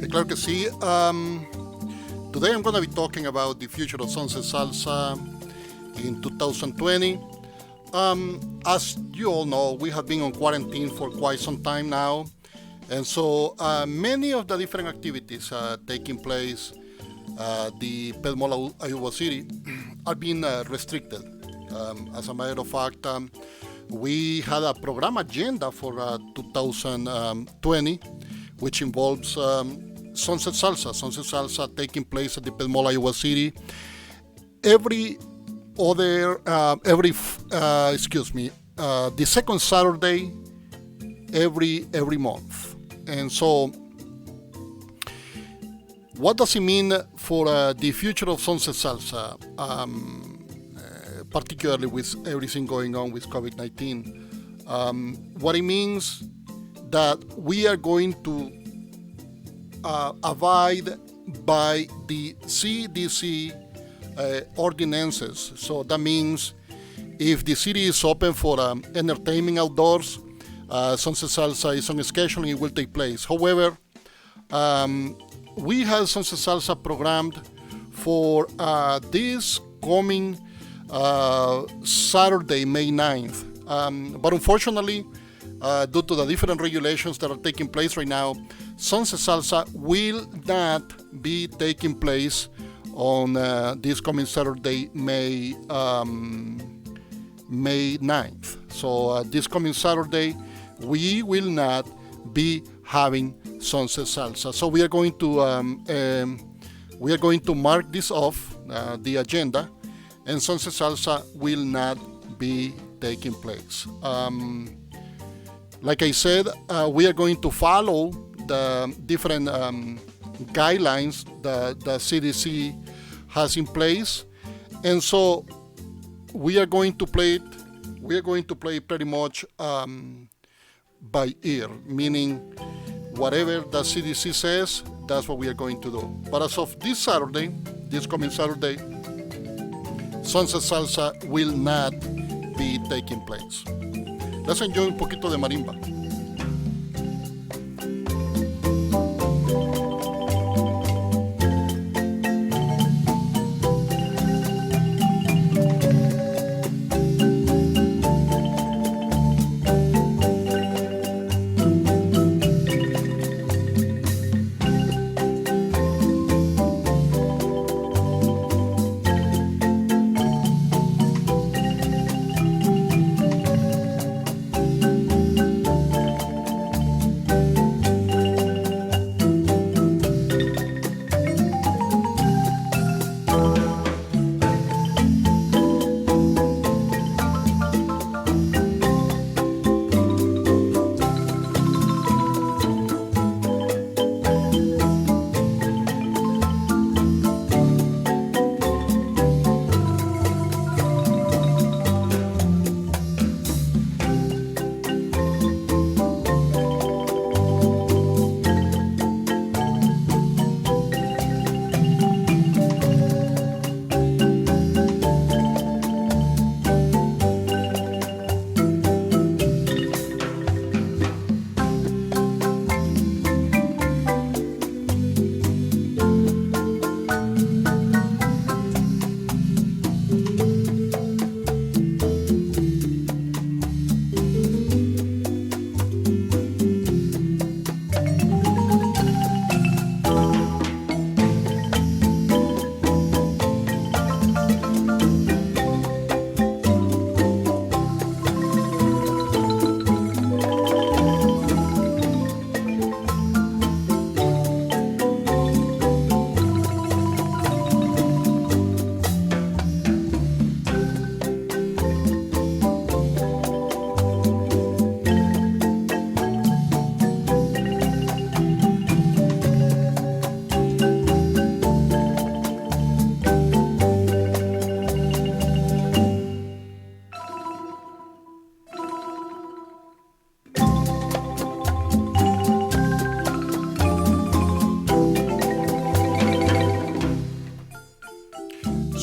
Claro que sí. Today I'm going to be talking about the future of Sunset Salsa in 2020. As you all know, we have been on quarantine for quite some time now. And so many of the different activities taking place the Pedmola, Iowa City are being restricted. As a matter of fact, we had a program agenda for 2020, which involves Sunset Salsa taking place at the Pedmola, Iowa City the second Saturday every month. And so, what does it mean for the future of Sunset Salsa, particularly with everything going on with COVID-19? What it means that we are going to abide by the CDC ordinances. So that means if the city is open for entertainment outdoors, Sunset Salsa is on schedule and it will take place. However, we have Sunset Salsa programmed for this coming Saturday, May 9th. But unfortunately, due to the different regulations that are taking place right now, Sunset Salsa will not be taking place on this coming Saturday, May 9th. So this coming Saturday, we will not be having Sunset Salsa. So we are going to mark this off the agenda, and Sunset Salsa will not be taking place. Like I said, we are going to follow the different guidelines that the CDC has in place, and so we are going to play pretty much by ear, meaning whatever the CDC says, that's what we are going to do. But as of this coming Saturday, Sunset Salsa will not be taking place. Let's enjoy un poquito de marimba.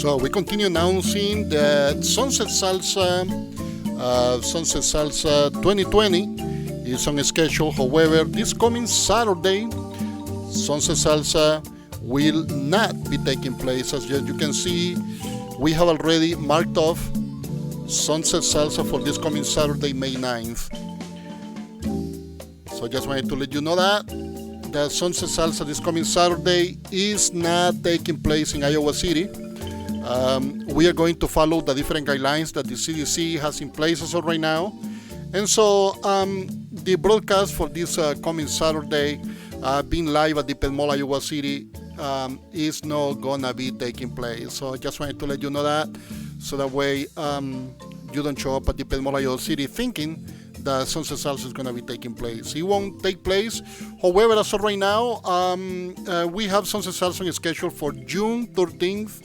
So we continue announcing that Sunset Salsa 2020 is on schedule. However, this coming Saturday, Sunset Salsa will not be taking place. As you can see, we have already marked off Sunset Salsa for this coming Saturday, May 9th. So just wanted to let you know that the Sunset Salsa this coming Saturday is not taking place in Iowa City. We are going to follow the different guidelines that the CDC has in place as of right now. And so the broadcast for this coming Saturday, being live at the Pet Mall, Iowa City, is not gonna be taking place. So I just wanted to let you know that, so that way you don't show up at the Pet Mall, Iowa City thinking that Sunset Salsa is gonna be taking place. It won't take place. However, as of right now, we have Sunset Salsa scheduled for June 13th.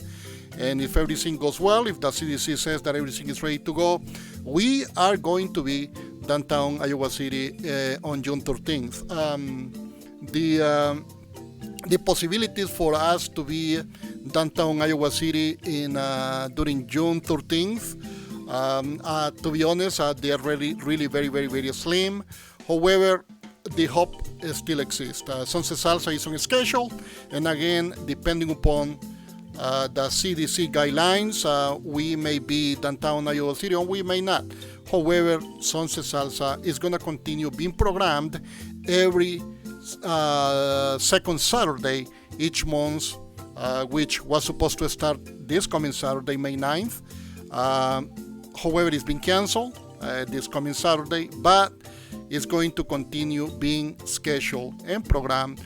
And if everything goes well, if the CDC says that everything is ready to go, we are going to be downtown Iowa City on June 13th. The possibilities for us to be downtown Iowa City during June 13th, to be honest, they are really very slim. However, the hope still exists. Sunset Salsa is on schedule, and again, depending upon the CDC guidelines, we may be downtown Iowa City or we may not. However, Sunset Salsa is going to continue being programmed every second Saturday each month, which was supposed to start this coming Saturday, May 9th. However, it's been canceled this coming Saturday, but it's going to continue being scheduled and programmed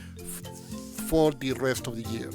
for the rest of the year.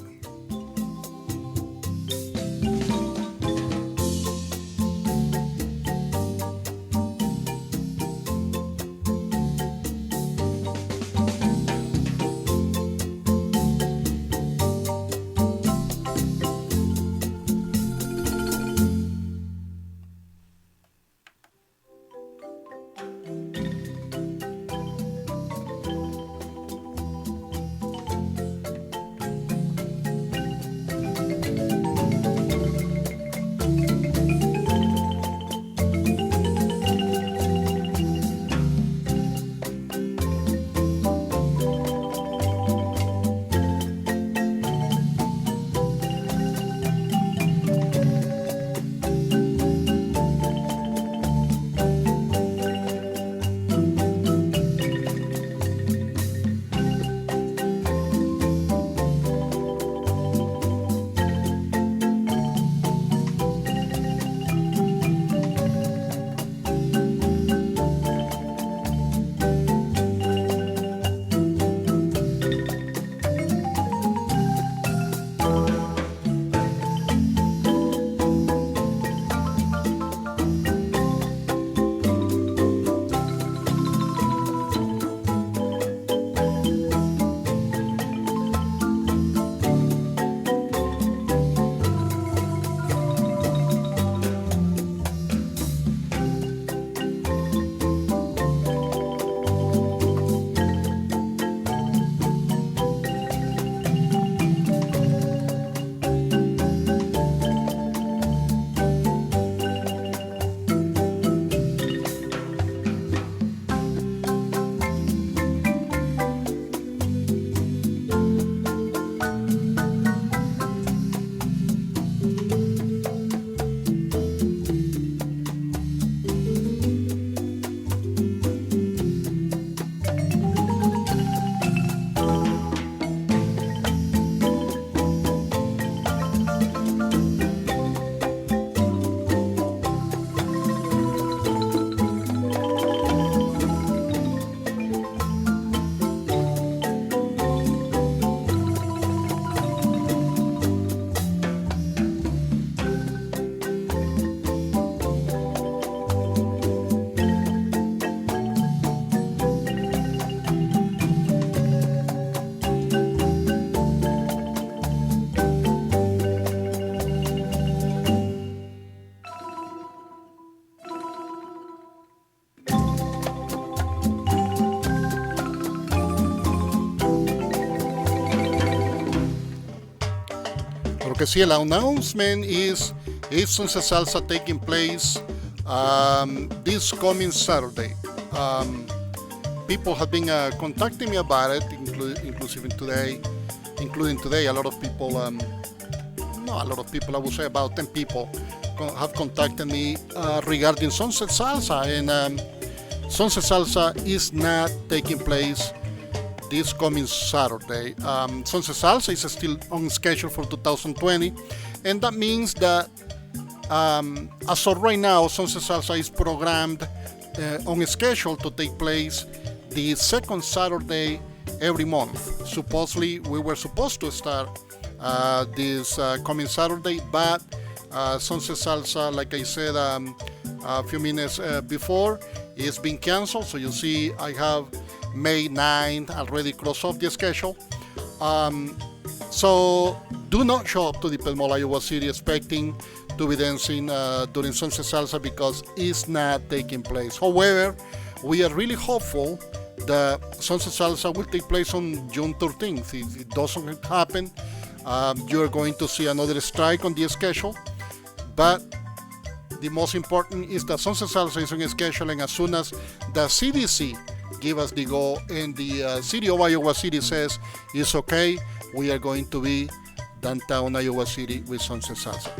que sí, el announcement is Sunset Salsa taking place this coming Saturday. people have been contacting me about it, including today. A lot of people, not a lot of people, I would say about 10 people have contacted me regarding Sunset Salsa, and Sunset Salsa is not taking place this coming Saturday. Sunset Salsa is still on schedule for 2020, and that means that as of right now, Sunset Salsa is programmed on schedule to take place the second Saturday every month. Supposedly, we were supposed to start this coming Saturday, but Sunset Salsa, like I said a few minutes before, is being canceled. So you see, I have May 9th already closed off the schedule. So do not show up to the Pet Mall Iowa City expecting to be dancing during Sunset Salsa, because it's not taking place. However, we are really hopeful that Sunset Salsa will take place on June 13th. If it doesn't happen, you're going to see another strike on the schedule. But the most important is that Sunset Salsa is on schedule, and as soon as the CDC give us the go and the city of Iowa City says it's okay, we are going to be downtown Iowa City with Sunset Salsa.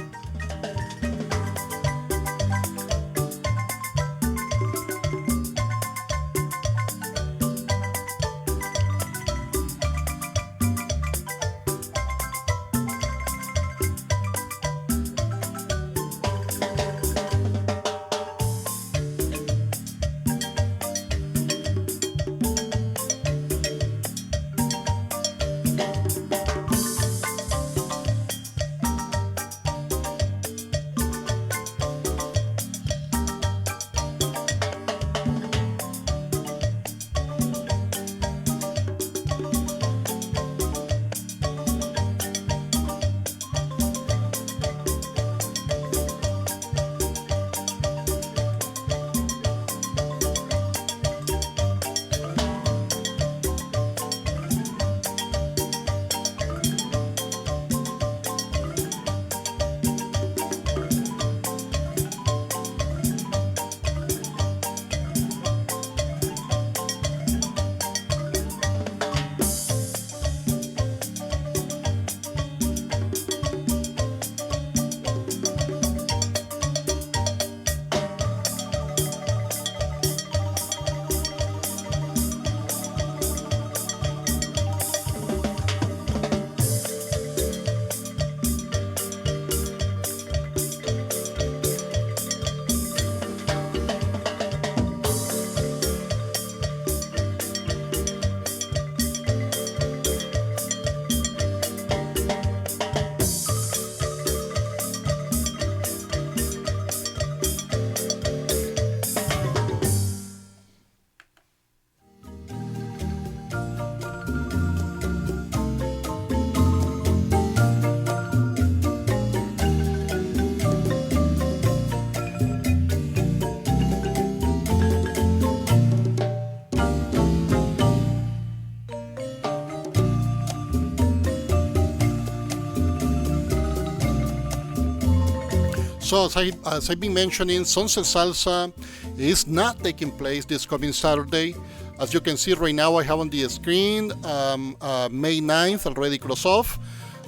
So as I've been mentioning, Sunset Salsa is not taking place this coming Saturday. As you can see right now, I have on the screen May 9th already closed off.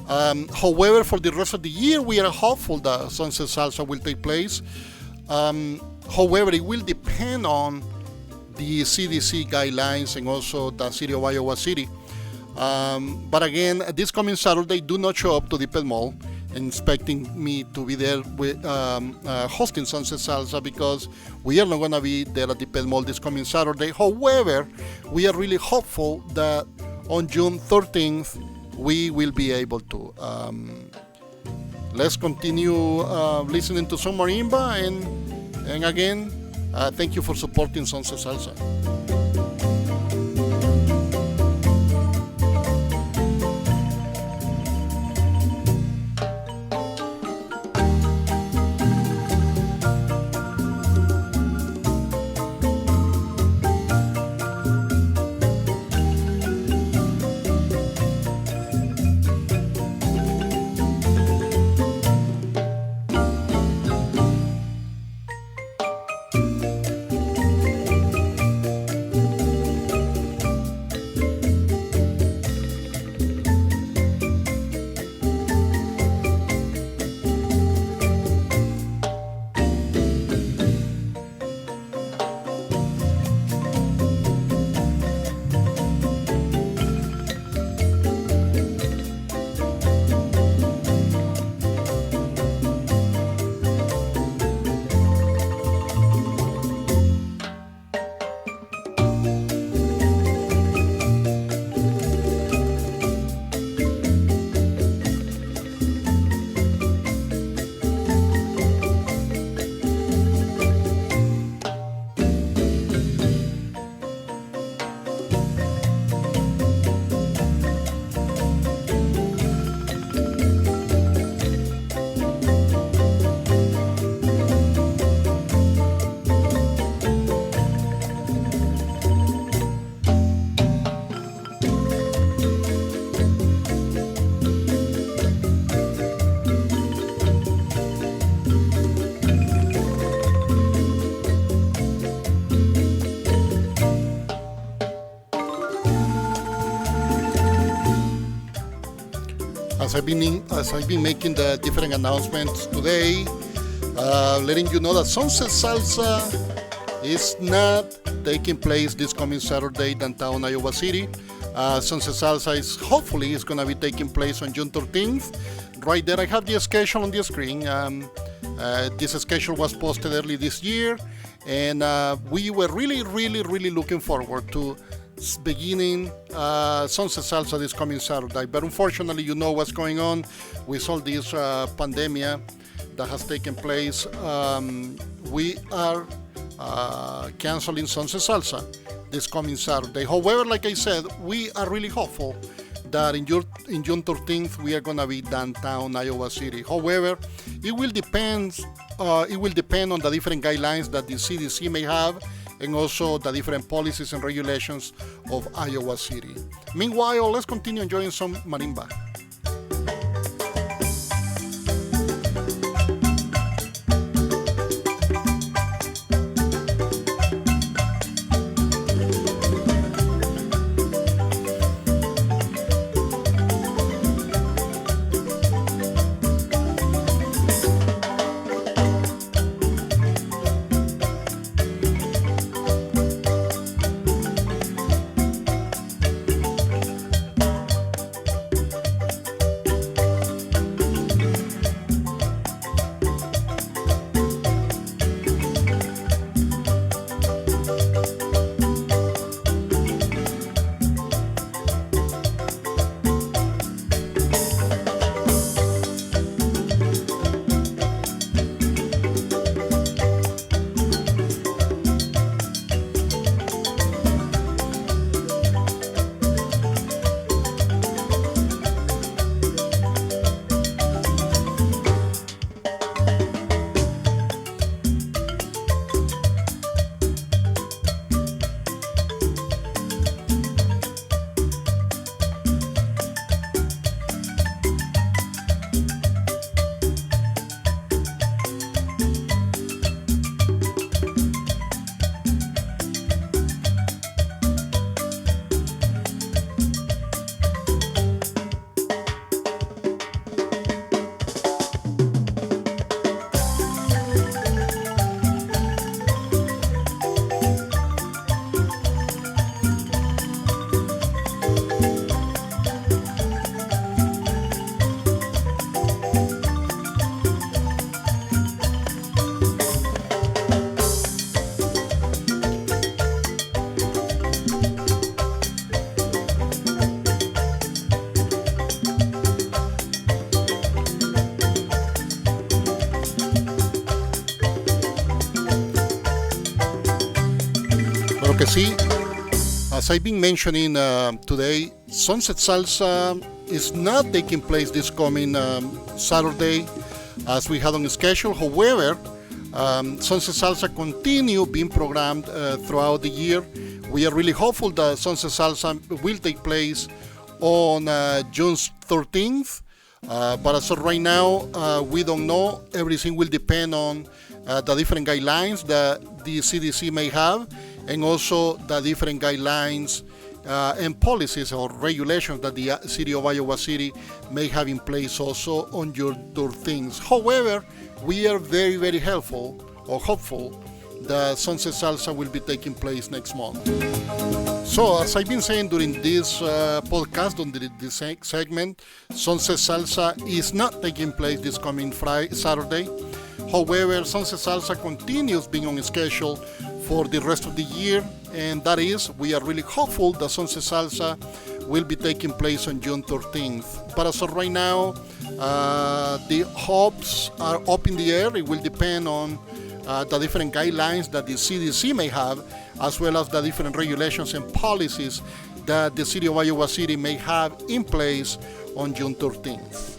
However, for the rest of the year, we are hopeful that Sunset Salsa will take place. However, it will depend on the CDC guidelines and also the city of Iowa City. But again, this coming Saturday, do not show up to the Pet Mall expecting me to be there with hosting Sunset Salsa, because we are not going to be there at the Pet Mall this coming Saturday. However, we are really hopeful that on June 13th we will be able to. Let's continue listening to some Marimba, and again, thank you for supporting Sunset Salsa. as I've been making the different announcements today, letting you know that Sunset Salsa is not taking place this coming Saturday downtown Iowa City. Sunset Salsa is gonna be taking place on June 13th. Right there, I have the schedule on the screen. This schedule was posted early this year, and we were really looking forward to beginning Sunset Salsa this coming Saturday. But unfortunately, you know what's going on with all this pandemic that has taken place. We are canceling Sunset Salsa this coming Saturday. However, like I said, we are really hopeful that in June 13th we are gonna be downtown Iowa City. However, it will depend on the different guidelines that the CDC may have, and also the different policies and regulations of Iowa City. Meanwhile, let's continue enjoying some marimba. Que sí, as I've been mentioning today, Sunset Salsa is not taking place this coming Saturday as we had on schedule. However, Sunset Salsa continue being programmed throughout the year. We are really hopeful that Sunset Salsa will take place on June 13th. But as of right now, we don't know. Everything will depend on the different guidelines that the CDC may have, and also the different guidelines and policies or regulations that the city of Iowa City may have in place also on your things. However, we are very hopeful that Sunset Salsa will be taking place next month. So, as I've been saying during this podcast, on this segment, Sunset Salsa is not taking place this coming Saturday. However, Sunset Salsa continues being on schedule for the rest of the year, and that is, we are really hopeful that Sunset Salsa will be taking place on June 13th. But as of right now, the hopes are up in the air. It will depend on the different guidelines that the CDC may have, as well as the different regulations and policies that the city of Iowa City may have in place on June 13th.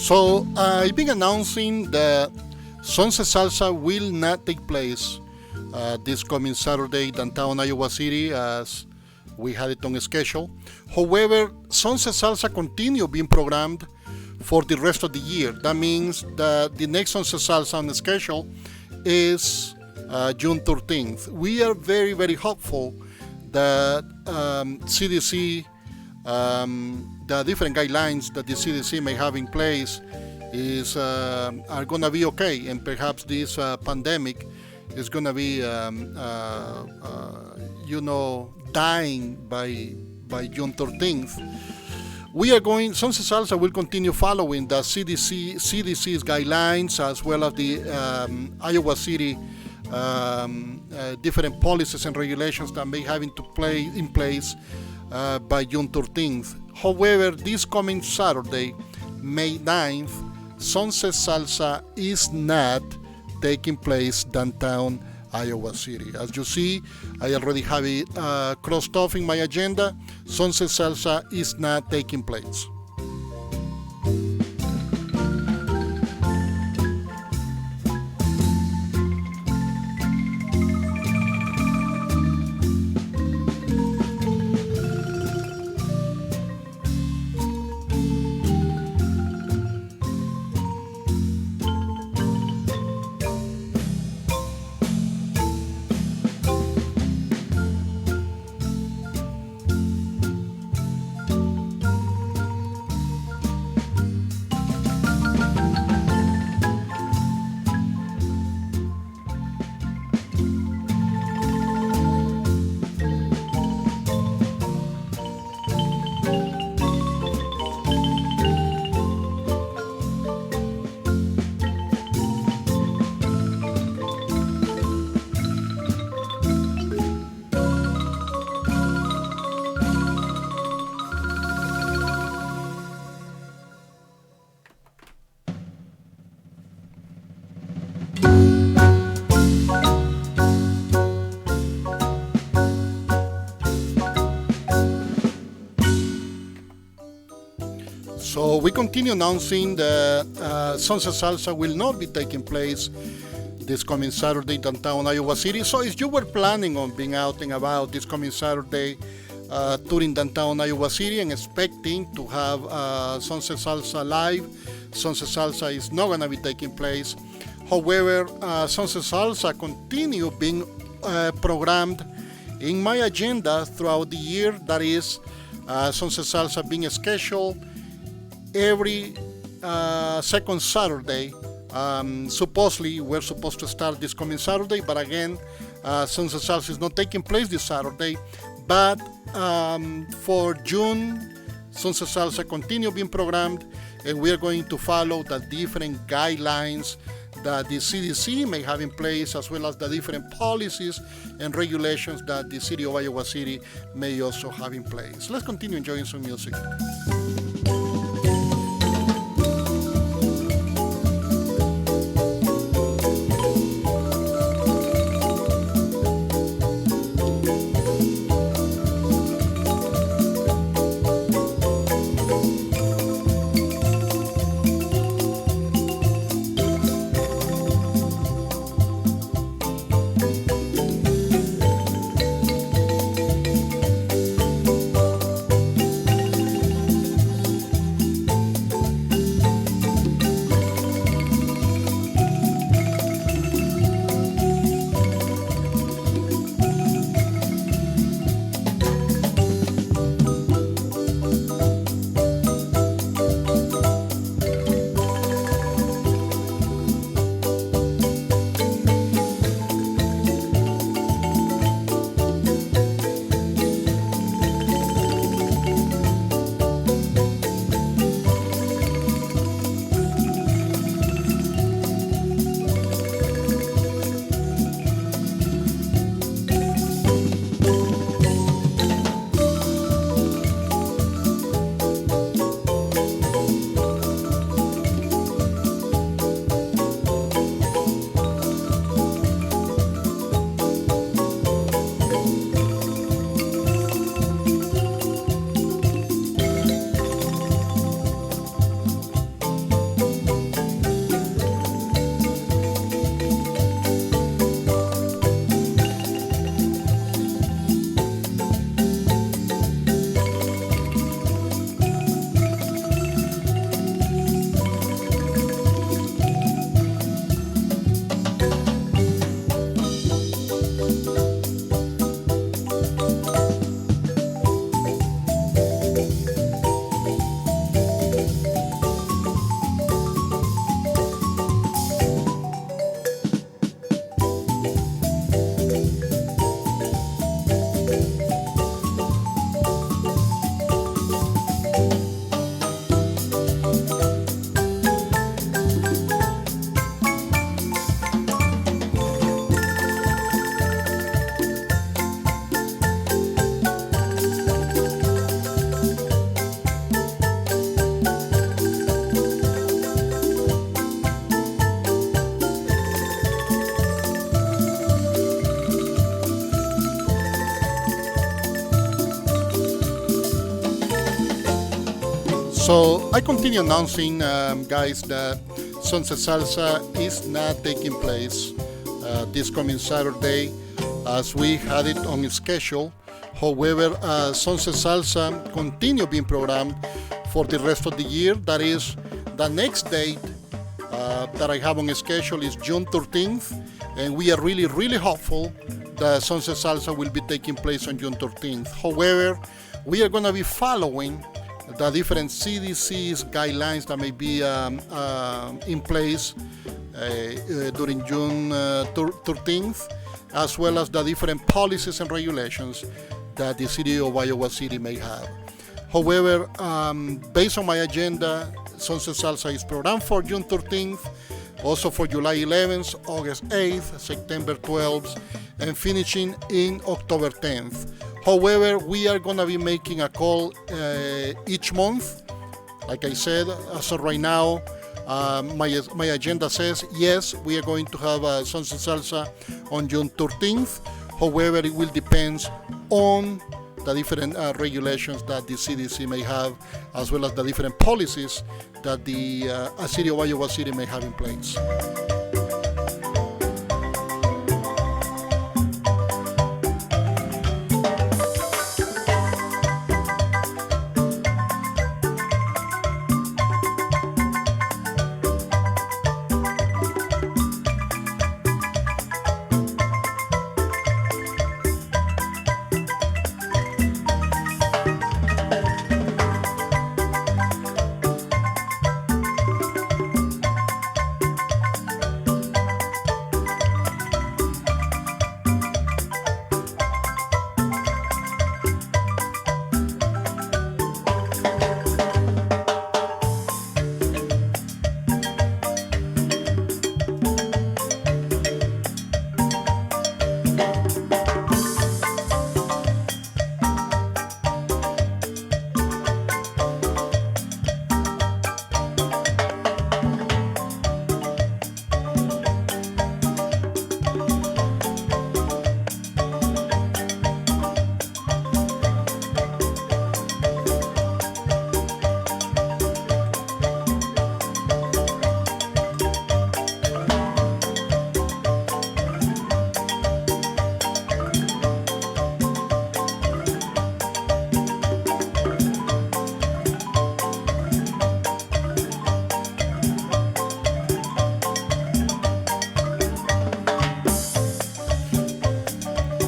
So I've been announcing that Sunset Salsa will not take place this coming Saturday downtown Iowa City as we had it on schedule. However, Sunset Salsa continue being programmed for the rest of the year. That means that the next Sunset Salsa on the schedule is June 13th. We are very, very hopeful that CDC, the different guidelines that the CDC may have in place are going to be okay, and perhaps this pandemic is going to be, dying by June 13th. Sunset Salsa will continue following the CDC's guidelines as well as the Iowa City different policies and regulations that may have to play in place by June 13th. However, this coming Saturday, May 9th, Sunset Salsa is not taking place downtown Iowa City. As you see, I already have it crossed off in my agenda. Sunset Salsa is not taking place. So we continue announcing that Sunset Salsa will not be taking place this coming Saturday downtown Iowa City. So if you were planning on being out and about this coming Saturday, touring downtown Iowa City and expecting to have Sunset Salsa live, Sunset Salsa is not going to be taking place. However, Sunset Salsa continue being programmed in my agenda throughout the year. That is, Sunset Salsa being scheduled every second Saturday. Supposedly, we're supposed to start this coming Saturday, but again, Sunset Salsa is not taking place this Saturday. But for June, Sunset Salsa continue being programmed, and we are going to follow the different guidelines that the CDC may have in place, as well as the different policies and regulations that the city of Iowa City may also have in place. Let's continue enjoying some music. So I continue announcing, guys, that Sunset Salsa is not taking place this coming Saturday as we had it on schedule. However, Sunset Salsa continue being programmed for the rest of the year. That is, the next date that I have on schedule is June 13th, and we are really, really hopeful that Sunset Salsa will be taking place on June 13th. However, we are going to be following the different CDC's guidelines that may be in place during June 13th, as well as the different policies and regulations that the city of Iowa City may have. However, based on my agenda, Sunset Salsa is programmed for June 13th, also for July 11th, August 8th, September 12th, and finishing in October 10th. However, we are going to be making a call each month. Like I said, as of right now, my agenda says, yes, we are going to have Sunset Salsa on June 13th. However, it will depend on the different regulations that the CDC may have, as well as the different policies that the city of Iowa City may have in place.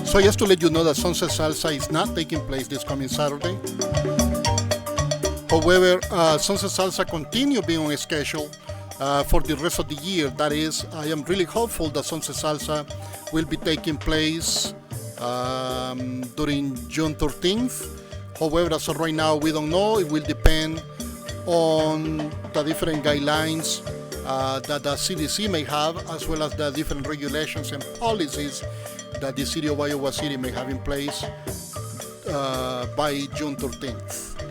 So just to let you know that Sunset Salsa is not taking place this coming Saturday. However, Sunset Salsa continue being on schedule for the rest of the year. That is, I am really hopeful that Sunset Salsa will be taking place during June 13th. However, as of right now, we don't know. It will depend on the different guidelines that the CDC may have, as well as the different regulations and policies that the city of Iowa City may have in place by June 13th.